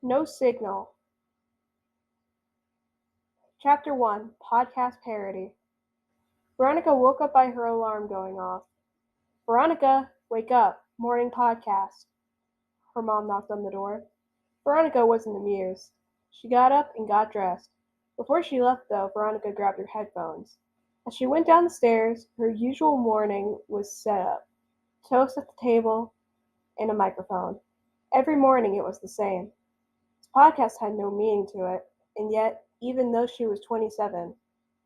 No signal. Chapter 1, Podcast Parody. Veronica woke up by her alarm going off. Veronica, wake up. Morning podcast. Her mom knocked on the door. Veronica wasn't amused. She got up and got dressed. Before she left, though, Veronica grabbed her headphones. As she went down the stairs, her usual morning was set up. Toast at the table and a microphone. Every morning it was the same. This podcast had no meaning to it, and yet, even though she was 27,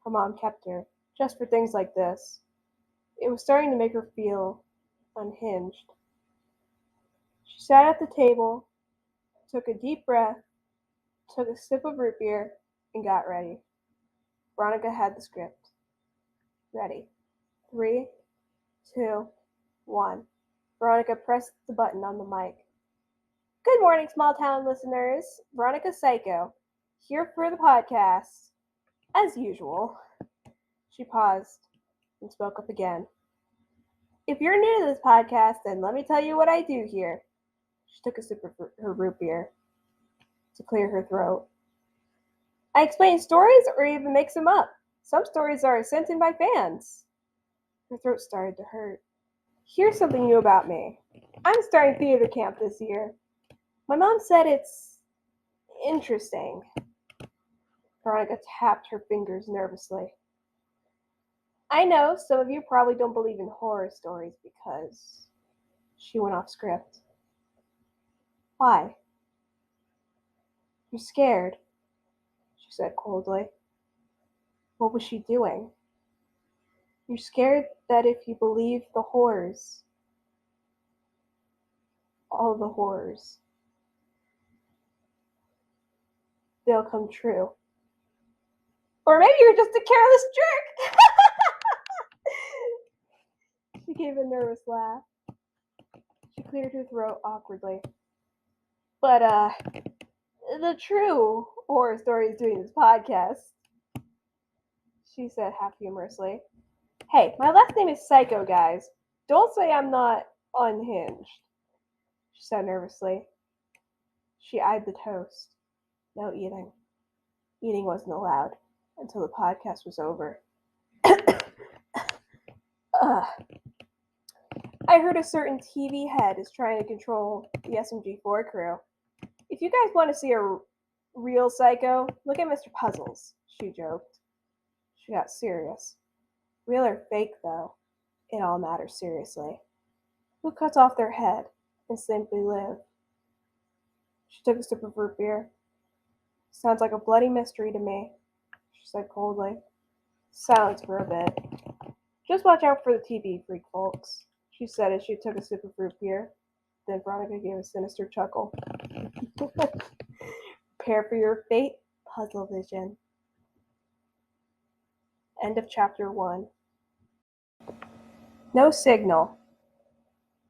her mom kept her, just for things like this. It was starting to make her feel unhinged. She sat at the table, took a deep breath, took a sip of root beer, and got ready. Veronica had the script. Ready. 3, 2, 1. Veronica pressed the button on the mic. Good morning, small town listeners. Veronica Psycho, here for the podcast. As usual. She paused and spoke up again. If you're new to this podcast, then let me tell you what I do here. She took a sip of her root beer to clear her throat. I explain stories or even mix them up. Some stories are sent in by fans. Her throat started to hurt. Here's something new about me. I'm starting theater camp this year. My mom said it's interesting. Veronica tapped her fingers nervously. I know some of you probably don't believe in horror stories because... She went off script. Why? You're scared, she said coldly. What was she doing? You're scared that if you believe the horrors, all the horrors, they'll come true. Or maybe you're just a careless jerk! She gave a nervous laugh. She cleared her throat awkwardly. But, the true horror story is doing this podcast, she said half humorously. Hey, my last name is Psycho, guys. Don't say I'm not unhinged, she said nervously. She eyed the toast. No eating. Eating wasn't allowed until the podcast was over. I heard a certain TV head is trying to control the SMGEve crew. If you guys want to see a real psycho, look at Mr.Puzzles, she joked. She got serious. Real or fake, though, it all matters seriously. Who cuts off their head and simply live? She took a sip of root beer. Sounds like a bloody mystery to me, she said coldly. Silence for a bit. Just watch out for the TV freak, folks, she said as she took a sip of root beer. Then Veronica gave a sinister chuckle. Prepare for your fate, PuzzleVision. End of Chapter 1. No signal.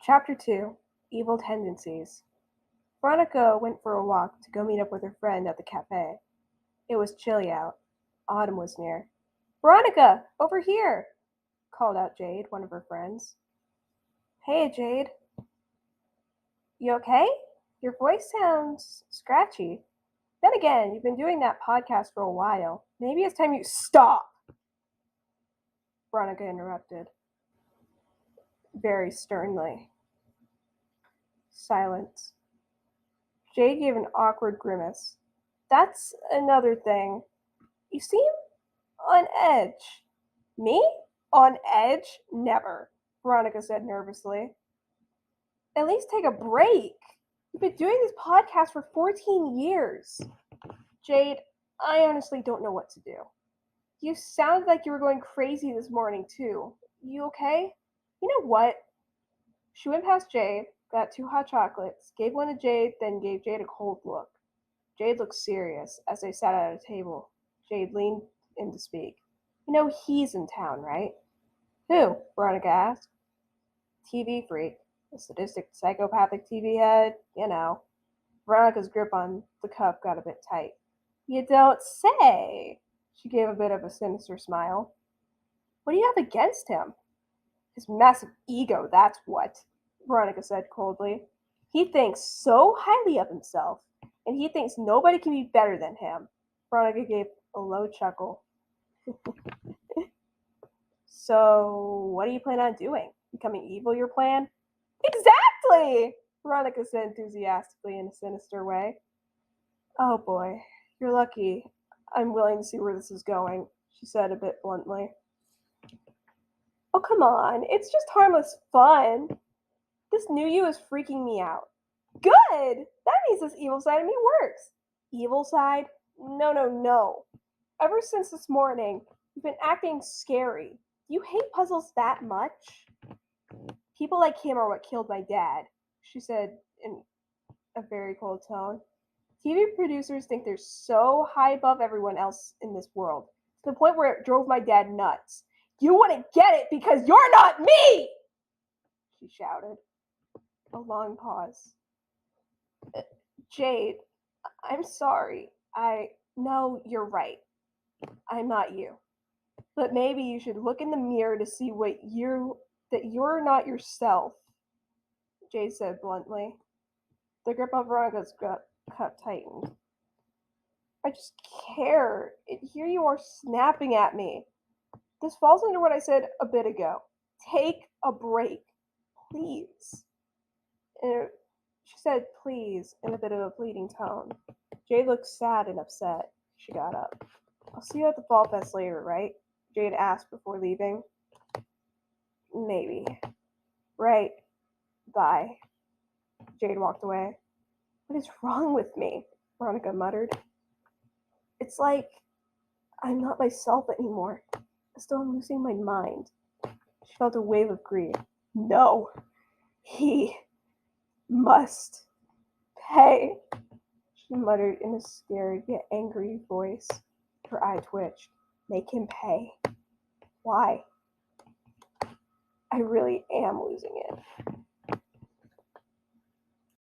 Chapter 2, Evil Tendencies. Veronica went for a walk to go meet up with her friend at the cafe. It was chilly out. Autumn was near. Veronica, over here, called out Jade, one of her friends. Hey, Jade. You okay? Your voice sounds scratchy. Then again, you've been doing that podcast for a while. Maybe it's time you stop, Veronica interrupted, very sternly. Silence. Jade gave an awkward grimace. That's another thing. You seem on edge. Me? On edge? Never, Veronica said nervously. At least take a break. You've been doing this podcast for 14 years. Jade, I honestly don't know what to do. You sounded like you were going crazy this morning, too. You okay? You know what? She went past Jade, got 2 hot chocolates, gave one to Jade, then gave Jade a cold look. Jade looked serious as they sat at a table. Jade leaned in to speak. You know he's in town, right? Who? Veronica asked. TV freak. A sadistic, psychopathic TV head, you know. Veronica's grip on the cup got a bit tight. You don't say. She gave a bit of a sinister smile. What do you have against him? His massive ego, that's what, Veronica said coldly. He thinks so highly of himself. and he thinks nobody can be better than him. Veronica gave a low chuckle. So, what do you plan on doing? Becoming evil, your plan? Exactly! Veronica said enthusiastically in a sinister way. Oh boy, you're lucky. I'm willing to see where this is going, she said a bit bluntly. Oh, come on. It's just harmless fun. This new you is freaking me out. Good! That means this evil side of me works. Evil side? No. Ever since this morning, you've been acting scary. You hate puzzles that much? People like him are what killed my dad, she said in a very cold tone. TV producers think they're so high above everyone else in this world, to the point where it drove my dad nuts. You wouldn't get it because you're not me! She shouted. A long pause. Jade, I'm sorry. No, you're right. I'm not you. But maybe you should look in the mirror to see that you're not yourself, Jade said bluntly. The grip of Veronica's cup tightened. I just care. Here you are snapping at me. This falls under what I said a bit ago. Take a break, please. She said please in a bit of a pleading tone. Jade looked sad and upset. She got up. I'll see you at the Fall Fest later, right? Jade asked before leaving. Maybe. Right. Bye. Jade walked away. What is wrong with me? Veronica muttered. It's like I'm not myself anymore. Still, I'm losing my mind. She felt a wave of grief. No. He must pay, she muttered in a scared yet angry voice. Her eye twitched. Make him pay. Why? I really am losing it.